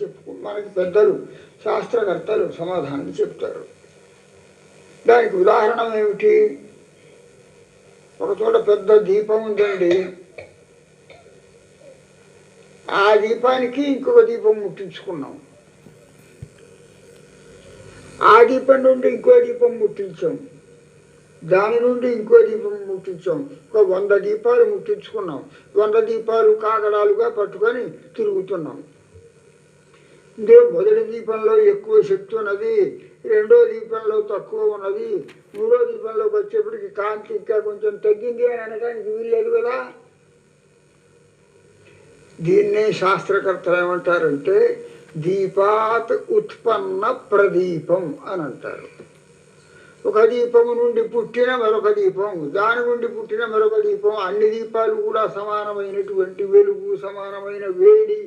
మనకి పెద్దలు శాస్త్రకర్తలు సమాధానం చెప్తారు. దానికి ఉదాహరణ ఏమిటి? ఒక చోట పెద్ద దీపం ఉందండి, ఆ దీపానికి ఇంకొక దీపం ముట్టించుకున్నాం, ఆ దీపం నుండి ఇంకో దీపం ముట్టించాం, దాని నుండి ఇంకో దీపం ముట్టించాం, ఒక 100 దీపాలు ముట్టించుకున్నాం. 100 దీపాలు కాగడాలుగా పట్టుకొని తిరుగుతున్నాం. ఇందులో మొదటి దీపంలో ఎక్కువ శక్తి ఉన్నది, రెండో దీపంలో తక్కువ ఉన్నది, మూడో దీపంలోకి వచ్చేప్పటికి కాంతి ఇంకా కొంచెం తగ్గింది అని అనడానికి వీల్లేదు కదా. దీన్నే శాస్త్రకర్తలు ఏమంటారంటే దీపాత్ ఉత్పన్న ప్రదీపం అని అంటారు. ఒక దీపము నుండి పుట్టిన మరొక దీపం, దాని నుండి పుట్టిన మరొక దీపం, అన్ని దీపాలు కూడా సమానమైనటువంటి వెలుగు, సమానమైన వేడి,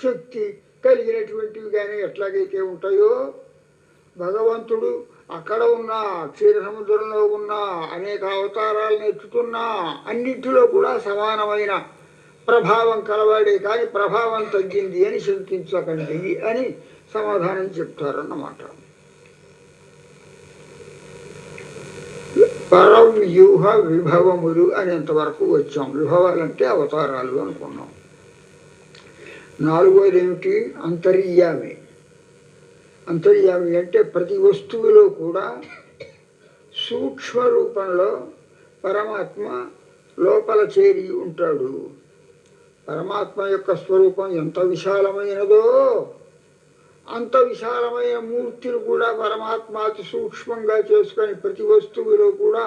శక్తి కలిగినటువంటివి కానీ ఎట్లాగైతే ఉంటాయో, భగవంతుడు అక్కడ ఉన్న క్షీర సముద్రంలో ఉన్న అనేక అవతారాలను ఎత్తుతున్నా అన్నింటిలో కూడా సమానమైన ప్రభావం కలవాడే, కానీ ప్రభావం తగ్గింది అని శంకించకండి అని సమాధానం చెప్తారన్నమాట. పరవ్యూహ విభవములు అనేంతవరకు వచ్చాం. విభవాలంటే అవతారాలు అనుకున్నాం. నాలుగోది ఏమిటి? అంతర్యామి. అంతర్యామి అంటే ప్రతి వస్తువులో కూడా సూక్ష్మ రూపంలో పరమాత్మ లోపల చేరి ఉంటాడు. పరమాత్మ యొక్క స్వరూపం ఎంత విశాలమైనదో అంత విశాలమైన మూర్తులు కూడా పరమాత్మ అతి సూక్ష్మంగా చేసుకొని ప్రతి వస్తువులో కూడా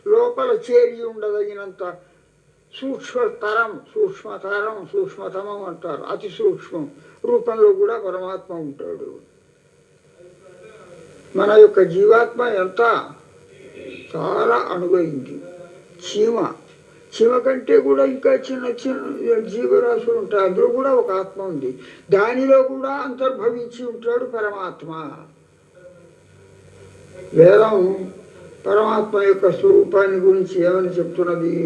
లోపల చేరి ఉండదగినంత సూక్ష్మతరం అంటారు. అతి సూక్ష్మం రూపంలో కూడా పరమాత్మ ఉంటాడు. మన యొక్క జీవాత్మ ఎంత చాలా అణువైంది. చీమ కంటే కూడా ఇంకా చిన్న చిన్న జీవరాశులు ఉంటాయి, అందులో కూడా ఒక ఆత్మ ఉంది, దానిలో కూడా అంతర్భవించి ఉంటాడు పరమాత్మ. వేదం పరమాత్మ యొక్క స్వరూపాన్ని గురించి ఏమని చెప్తున్నది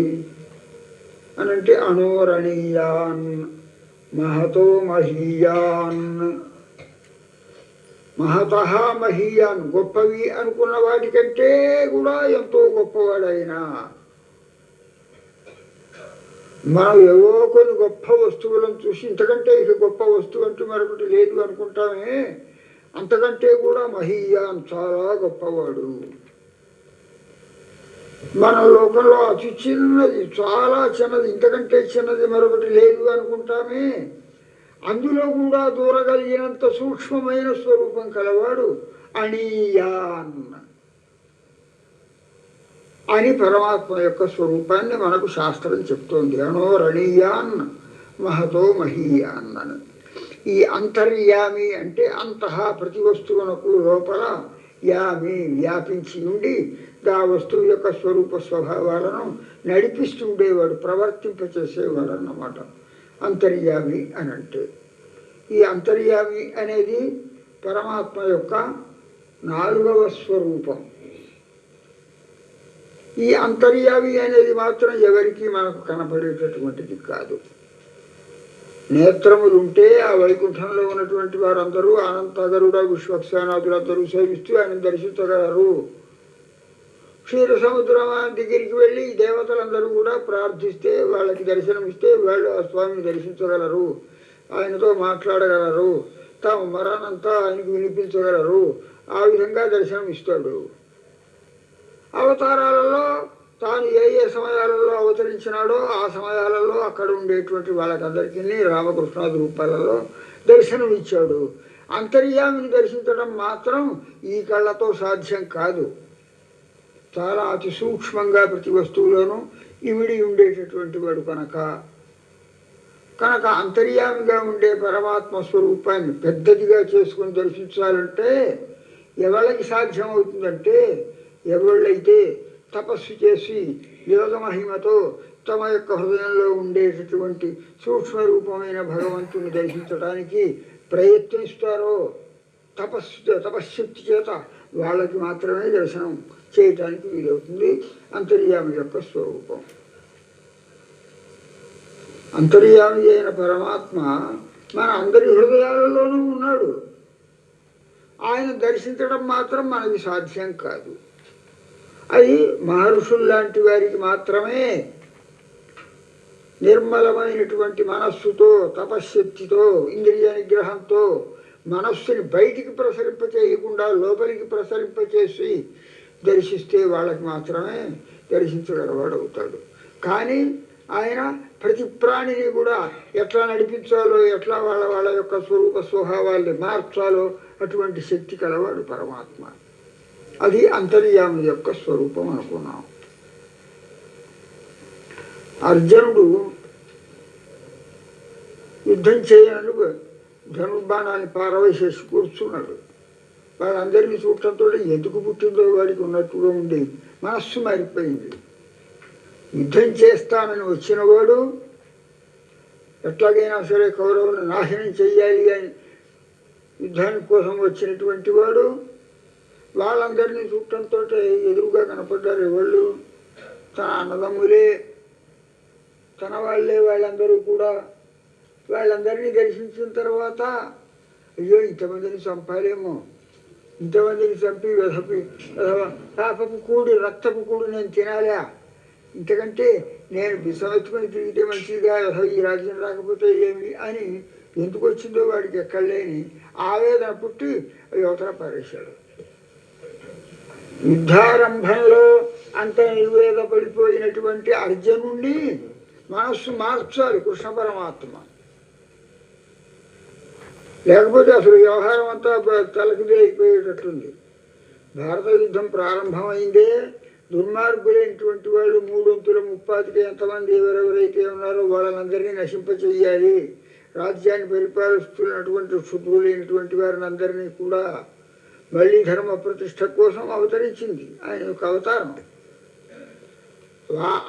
అనంటే అణోరణీయాన్ మహతో మహీయాన్. మహతః మహీయాన్ గొప్పవి అనుకున్న వాటికంటే కూడా ఎంతో గొప్పవాడైనా. మనం ఏవో కొన్ని గొప్ప వస్తువులను చూసి ఇంతకంటే ఇక గొప్ప వస్తువు అంటూ మరొకటి లేదు అనుకుంటామే, అంతకంటే కూడా మహీయాన్ చాలా గొప్పవాడు. మన లోకంలో అతి చిన్నది, చాలా చిన్నది, ఇంతకంటే చిన్నది మరొకటి లేదు అనుకుంటామే, అందులో కూడా దూరగలిగినంత సూక్ష్మమైన స్వరూపం కలవాడు అణీయాన్ అని పరమాత్మ యొక్క స్వరూపాన్ని మనకు శాస్త్రం చెప్తోంది. అణోరణీయాన్ మహతో మహీయాన్ అని. ఈ అంతర్యామి అంటే అంతః ప్రతి వస్తువునకు లోపల యామి వ్యాపించి ఉండి ఆ వస్తువు యొక్క స్వరూప స్వభావాలను నడిపిస్తుండేవాడు, ప్రవర్తింపచేసేవాడు అన్నమాట అంతర్యామి అని అంటే. ఈ అంతర్యామి అనేది పరమాత్మ యొక్క 4వ స్వరూపం. ఈ అంతర్యామి అనేది మాత్రం ఎవరికి మనకు కనపడేటటువంటిది కాదు. నేత్రములు ఉంటే ఆ వైకుంఠంలో ఉన్నటువంటి వారందరూ అనంతగరుడ విశ్వక్సేనాదులందరూ సేవిస్తూ ఆయన దర్శించగలరు. క్షీర సముద్రం దగ్గరికి వెళ్ళి దేవతలందరూ కూడా ప్రార్థిస్తే వాళ్ళకి దర్శనమిస్తే వాళ్ళు ఆ స్వామిని దర్శించగలరు, ఆయనతో మాట్లాడగలరు, తమ మరణంతా ఆయనకు వినిపించగలరు. ఆ విధంగా దర్శనం ఇస్తాడు. అవతారాలలో తాను ఏ ఏ సమయాలలో అవతరించినాడో ఆ సమయాలలో అక్కడ ఉండేటువంటి వాళ్ళకందరికీ రామకృష్ణాది రూపాలలో దర్శనం ఇచ్చాడు. అంతర్యామిని దర్శించడం మాత్రం ఈ కళ్ళతో సాధ్యం కాదు. చాలా అతి సూక్ష్మంగా ప్రతి వస్తువులోనూ ఇమిడి ఉండేటటువంటి వాడు కనుక అంతర్యామిగా ఉండే పరమాత్మ స్వరూపాన్ని పెద్దదిగా చేసుకుని దర్శించాలంటే ఎవరికి సాధ్యమవుతుందంటే ఎవళ్ళైతే తపస్సు చేసి యోగ మహిమతో తమ యొక్క హృదయంలో ఉండేటటువంటి సూక్ష్మ రూపమైన భగవంతుని దర్శించడానికి ప్రయత్నిస్తారో తపశ్శక్తి చేత వాళ్ళకి మాత్రమే దర్శనం చేయటానికి వీలవుతుంది అంతర్యామి యొక్క స్వరూపం. అంతర్యామి అయిన పరమాత్మ మన అందరి హృదయాలలోనూ ఉన్నాడు. ఆయన దర్శించడం మాత్రం మనకి సాధ్యం కాదు. అది మహర్షుల్లాంటి వారికి మాత్రమే నిర్మలమైనటువంటి మనస్సుతో తపశ్శక్తితో ఇంద్రియ నిగ్రహంతో మనస్సుని బయటికి ప్రసరింపచేయకుండా లోపలికి ప్రసరింపచేసి దర్శిస్తే వాళ్ళకి మాత్రమే దర్శించగలవాడు అవుతాడు. కానీ ఆయన ప్రతి ప్రాణిని కూడా ఎట్లా నడిపించాలో ఎట్లా వాళ్ళ యొక్క స్వరూప స్వభావాల్ని మార్చాలో అటువంటి శక్తి కలవాడు పరమాత్మ. అది అంతర్యామి యొక్క స్వరూపం అనుకున్నాం. అర్జునుడు యుద్ధం చేయడానికి ధనుర్బాణాన్ని పారవేసేసి కూర్చున్నాడు. వాళ్ళందరినీ చూడటంతో ఎందుకు పుట్టిందో వాడికి ఉన్నట్టుగా ఉండి మనస్సు మారిపోయింది. యుద్ధం చేస్తానని వచ్చినవాడు ఎట్లాగైనా సరే కౌరవులను నాశనం చెయ్యాలి అని యుద్ధానికి కోసం వచ్చినటువంటి వాడు వాళ్ళందరినీ చూడటంతో ఎదురుగా కనపడ్డారు ఎవళ్ళు తన అన్నదమ్ములే, తన వాళ్ళే వాళ్ళందరూ కూడా. వాళ్ళందరినీ దర్శించిన తర్వాత అయ్యో ఇంతమందిని చంపాలేమో, ఇంతమందిని చంపి పాపపు కూడి రక్తపు కూడి నేను తినాలా, ఇంతకంటే నేను విషమెత్తుకొని తిరిగితే మంచిదిగా ఈ రాజ్యం రాకపోతే ఏమి అని ఎందుకు వచ్చిందో వాడికి ఎక్కడలేని ఆవేదన పుట్టి యువతల పారేశాడు. యుద్ధారంభంలో అంత నిర్వేద పడిపోయినటువంటి అర్జునుడిని మనస్సు మార్చాలి కృష్ణ పరమాత్మ. లేకపోతే అసలు వ్యవహారం అంతా తలకిదే అయిపోయేటట్టుంది. భారత యుద్ధం ప్రారంభమైందే దుర్మార్గులైనటువంటి వాళ్ళు 350 ఎంతమంది ఎవరెవరైతే ఉన్నారో వాళ్ళందరినీ నశింపచేయాలి. రాజ్యాన్ని పరిపాలిస్తున్నటువంటి క్షుద్రులైనటువంటి వారిని అందరినీ కూడా మళ్ళీ ధర్మ ప్రతిష్ట కోసం అవతరించింది ఆయన యొక్క అవతారం.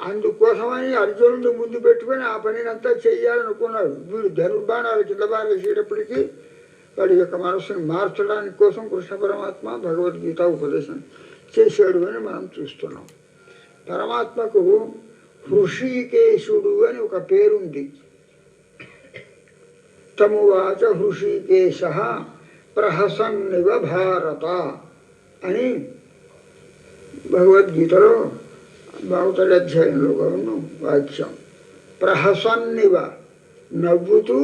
అందుకోసమని అర్జునుడిని ముందు పెట్టుకొని ఆ పనినంతా చెయ్యాలనుకున్నాడు. వీడు ధనుర్బాణాలు కింద బారేసేటప్పటికీ వాడి యొక్క మనస్సును మార్చడానికి కోసం కృష్ణ పరమాత్మ భగవద్గీత ఉపదేశం చేశాడు అని మనం చూస్తున్నాం. పరమాత్మకు హృషీకేశుడు అని ఒక పేరుంది. తమువాచ హృషీకేశ ప్రహసన్నివ భారత అని భగవద్గీతలో 12వ అధ్యాయంలో ఉన్న వాక్యం. ప్రహసన్నివ నవ్వుతూ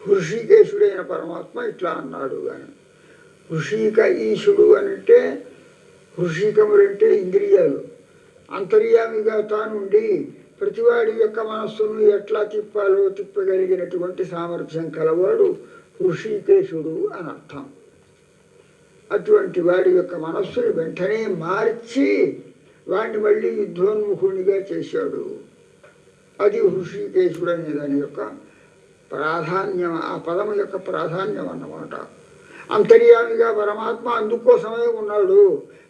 హృషికేశుడైన పరమాత్మ ఇట్లా అన్నాడు అని. హృషిక ఈశుడు అనంటే హృషికములంటే ఇంద్రియాలు. అంతర్యామిగా తానుండి ప్రతివాడి యొక్క మనస్సును ఎట్లా తిప్పాలో తిప్పగలిగినటువంటి సామర్థ్యం కలవాడు హృషికేశుడు అని అర్థం. అటువంటి వాడి యొక్క మనస్సుని వెంటనే మార్చి వాడిని మళ్ళీ యుద్ధోన్ముఖునిగా చేశాడు. అది హృషికేశుడు అనే దాని యొక్క ప్రాధాన్యం, ఆ పదము యొక్క ప్రాధాన్యం అన్నమాట. అంతర్యామిగా పరమాత్మ అందుకోసమే ఉన్నాడు.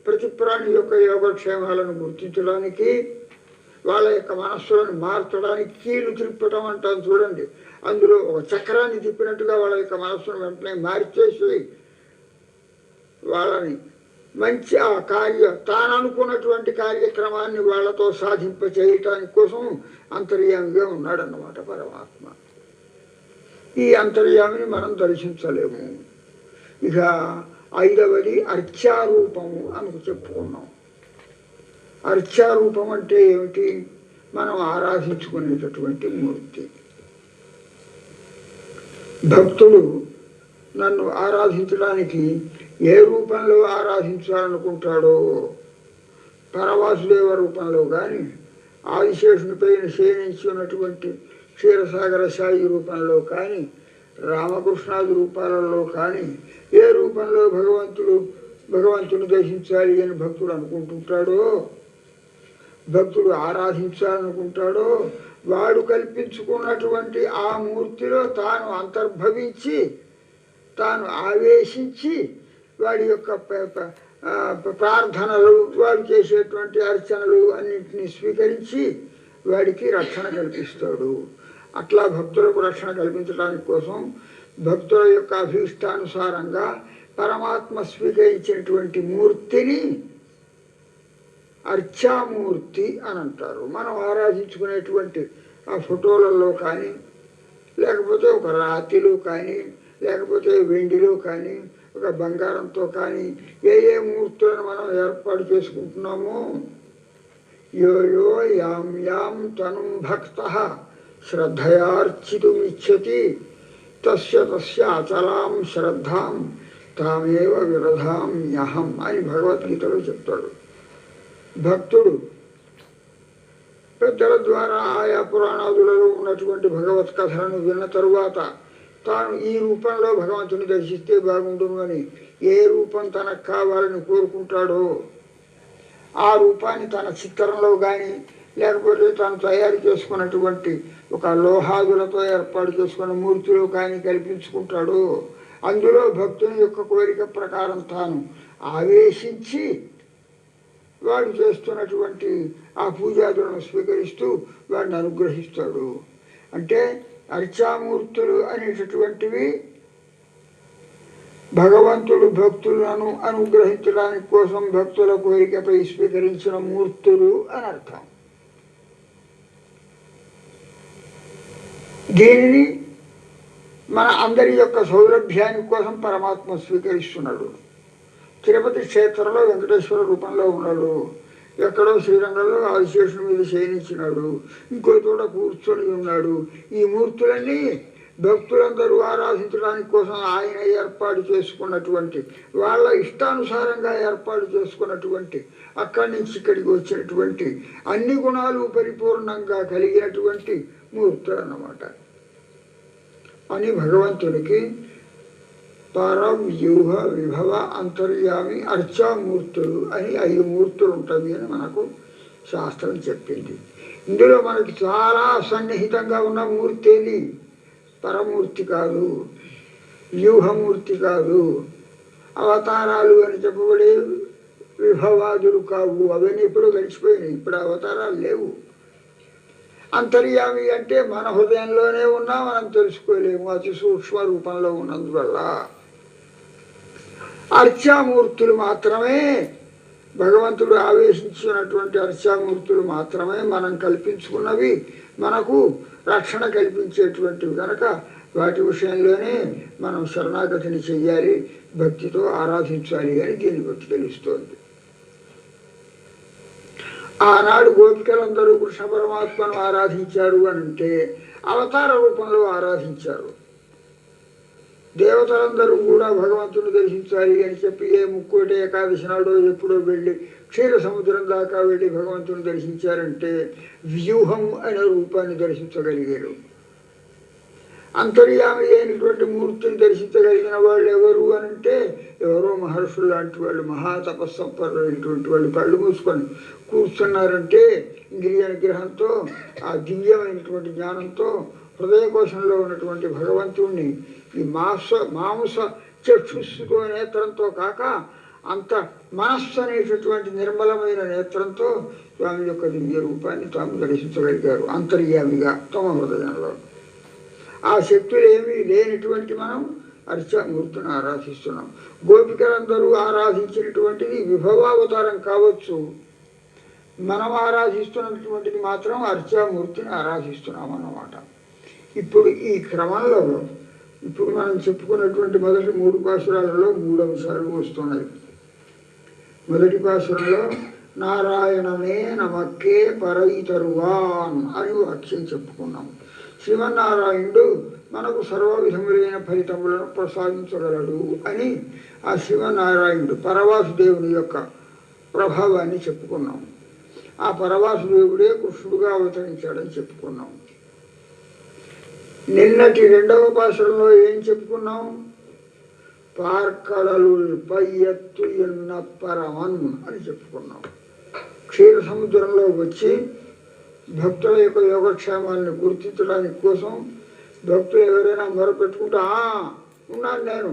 ప్రతి ప్రాణి యొక్క యోగక్షేమాలను గుర్తించడానికి, వాళ్ళ యొక్క మనస్సులను మార్చడానికి కీలు తిప్పటం అంటారు చూడండి. అందులో ఒక చక్రాన్ని తిప్పినట్టుగా వాళ్ళ యొక్క మనస్సును వెంటనే మార్చేసి వాళ్ళని మంచి ఆ తాను అనుకున్నటువంటి కార్యక్రమాన్ని వాళ్ళతో సాధింప చేయటానికి కోసం అంతర్యామిగా ఉన్నాడన్నమాట పరమాత్మ. ఈ అంతర్యామిని మనం దర్శించలేము. ఇక 5వది అర్చారూపము అని చెప్పుకున్నాం. అర్చారూపం అంటే ఏమిటి? మనం ఆరాధించుకునేటటువంటి మూర్తి. భక్తుడు నన్ను ఆరాధించడానికి ఏ రూపంలో ఆరాధించాలనుకుంటాడో, పరవాసుదేవ రూపంలో కానీ, ఆదిశేషునిపైన శయనించి ఉన్నటువంటి క్షీరసాగర సాయి రూపంలో కానీ, రామకృష్ణాది రూపాలలో కానీ, ఏ రూపంలో భగవంతుని దర్శించాలి అని భక్తుడు అనుకుంటుంటాడో, భక్తుడు ఆరాధించాలనుకుంటాడో, వాడు కల్పించుకున్నటువంటి ఆ మూర్తిలో తాను అంతర్భవించి, తాను ఆవేశించి, వాడి యొక్క ప్రార్థనలు, వాడు చేసేటువంటి అర్చనలు అన్నింటినీ స్వీకరించి వాడికి రక్షణ కల్పిస్తాడు. అట్లా భక్తులకు రక్షణ కల్పించడానికి కోసం భక్తుల యొక్క అభీష్టానుసారంగా పరమాత్మ స్వీకరించినటువంటి మూర్తిని అర్చామూర్తి అని అంటారు. మనం ఆరాధించుకునేటువంటి ఆ ఫోటోలలో కానీ, లేకపోతే ఒక రాతిలో కానీ, లేకపోతే వెండిలో కానీ, ఒక బంగారంతో కానీ ఏ ఏ మూర్తులను మనం ఏర్పాటు చేసుకుంటున్నామో, యో యో యాం యాం తనుం భక్తః శ్రద్ధయార్చితుమిచ్చతి తస్య తస్య అచలాం శ్రద్ధాం తామేవ విరధామ్యహం అని భగవద్గీతలో చెప్తాడు. భక్తుడు పెద్దల ద్వారా ఆయా పురాణాదులలో ఉన్నటువంటి భగవత్ కథలను విన్న తరువాత తాను ఈ రూపంలో భగవంతుని దర్శిస్తే బాగుంటుంది అని ఏ రూపం తనకు కావాలని కోరుకుంటాడో ఆ రూపాన్ని తన చిత్రంలో కానీ, లేకపోతే తాను తయారు చేసుకున్నటువంటి ఒక లోహాదులతో ఏర్పాటు చేసుకున్న మూర్తిలో కానీ కల్పించుకుంటాడో, అందులో భక్తుని యొక్క కోరిక ప్రకారం తాను ఆవేశించి వాడు చేస్తున్నటువంటి ఆ పూజాదులను స్వీకరిస్తూ వాడిని అనుగ్రహిస్తాడు. అంటే అర్చామూర్తులు అనేటటువంటివి భగవంతుడు భక్తులను అనుగ్రహించడానికి కోసం భక్తుల కోరికపై స్వీకరించిన మూర్తులు అని అర్థం. దీనిని మన అందరి యొక్క సౌలభ్యాని కోసం పరమాత్మ స్వీకరిస్తున్నాడు. తిరుపతి క్షేత్రంలో వెంకటేశ్వర రూపంలో ఉన్నాడు, ఎక్కడో శ్రీరంగంలో ఆదిశేషుని మీద శయనించినాడు, ఇంకో చోట కూర్చొని ఉన్నాడు. ఈ మూర్తులన్నీ భక్తులందరూ ఆరాధించడానికి కోసం ఆయన ఏర్పాటు చేసుకున్నటువంటి, వాళ్ళ ఇష్టానుసారంగా ఏర్పాటు చేసుకున్నటువంటి, అక్కడి నుంచి ఇక్కడికి వచ్చినటువంటి అన్ని గుణాలు పరిపూర్ణంగా కలిగినటువంటి మూర్తులు అన్నమాట. అని భగవంతునికి పర వ్యూహ విభవ అంతర్యామి అర్చామూర్తులు అని 5 మూర్తులు ఉంటాయి అని మనకు శాస్త్రం చెప్పింది. ఇందులో మనకి చాలా సన్నిహితంగా ఉన్న మూర్తి ఏది? పరమూర్తి కాదు, వ్యూహమూర్తి కాదు, అవతారాలు అని చెప్పబడే విభవాదులు కావు. అవన్నీ ఎప్పుడూ గడిచిపోయినాయి, ఇప్పుడు అవతారాలు లేవు. అంతర్యామి అంటే మన హృదయంలోనే ఉన్నా మనం తెలుసుకోలేము, అతి సూక్ష్మ రూపంలో ఉన్నందువల్ల. అర్చామూర్తులు మాత్రమే, భగవంతుడు ఆవేశించినటువంటి అర్చామూర్తులు మాత్రమే మనం కల్పించుకున్నవి, మనకు రక్షణ కల్పించేటువంటివి కనుక వాటి విషయంలోనే మనం శరణాగతిని చెయ్యాలి, భక్తితో ఆరాధించాలి అని దీన్ని బట్టి తెలుస్తోంది. ఆనాడు గోపికలందరూ కృష్ణ పరమాత్మను ఆరాధించారు అని అంటే అవతార రూపంలో ఆరాధించారు. దేవతలందరూ కూడా భగవంతుని దర్శించాలి అని చెప్పి ఏ ముక్కోటి ఏకాదశి నాడో ఎప్పుడో వెళ్ళి క్షీర సముద్రం దాకా వెళ్ళి భగవంతుని దర్శించారంటే వ్యూహం అనే రూపాన్ని దర్శించగలిగారు. అంతర్యామి అయినటువంటి మూర్తిని దర్శించగలిగిన వాళ్ళు ఎవరు అని అంటే ఎవరో మహర్షులు లాంటి వాళ్ళు, మహాతపస్సంపన్నులైనటువంటి వాళ్ళు కళ్ళు మూసుకొని కూర్చున్నారంటే ఇంద్రియ నిగ్రహంతో, ఆ దివ్యమైనటువంటి జ్ఞానంతో హృదయకోశంలో ఉన్నటువంటి భగవంతుణ్ణి ఈ మాంస చక్షుస్సుతో నేత్రంతో కాక అంత మనస్సు అనేటటువంటి నిర్మలమైన నేత్రంతో స్వామి యొక్క దివ్య రూపాన్ని తాము దర్శించగలిగారు అంతర్యామిగా తమ హృదయంలో. ఆ శక్తులు ఏమీ లేనటువంటి మనం అర్చామూర్తిని ఆరాధిస్తున్నాం. గోపికలందరూ ఆరాధించినటువంటిది విభవావతారం కావచ్చు, మనం ఆరాధిస్తున్నటువంటిది మాత్రం అర్చామూర్తిని ఆరాధిస్తున్నాం అన్నమాట. ఇప్పుడు ఈ క్రమంలో ఇప్పుడు మనం చెప్పుకున్నటువంటి మొదటి 3 పాశురాలలో 3 అంశాలు వస్తున్నాయి. మొదటి పాశురంలో నారాయణనే నమక్కే పరైతరువాన్ అని వాక్యం చెప్పుకున్నాం. శ్రీమన్నారాయణుడు మనకు సర్వ విధములైన ఫలితములను ప్రసాదించగలడు అని ఆ శ్రీమన్నారాయణుడు పరవాసుదేవుని యొక్క ప్రభావాన్ని చెప్పుకున్నాం. ఆ పరవాసుదేవుడే కృష్ణుడుగా అవతరించాడని చెప్పుకున్నాం. నిన్నటి 2వ పాశురంలో ఏం చెప్పుకున్నాం? పార్కడలుల్ పయ్యత్తు ఎన్న పరమన్ అని చెప్పుకున్నాం. క్షీర సముద్రంలో వచ్చి భక్తుల యొక్క యోగక్షేమాలను గుర్తించడానికి కోసం భక్తులు ఎవరైనా మొరపెట్టుకుంటా ఉన్నాను నేను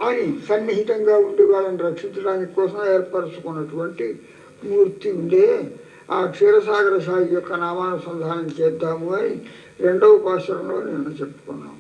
అని సన్నిహితంగా ఉండి వాళ్ళని రక్షించడానికి కోసం ఏర్పరచుకున్నటువంటి మూర్తి ఉండే ఆ క్షీరసాగర సాయి యొక్క నామానుసంధానం చేద్దాము అని రెండవ పాసురంలో నిన్న చెప్పుకున్నాం.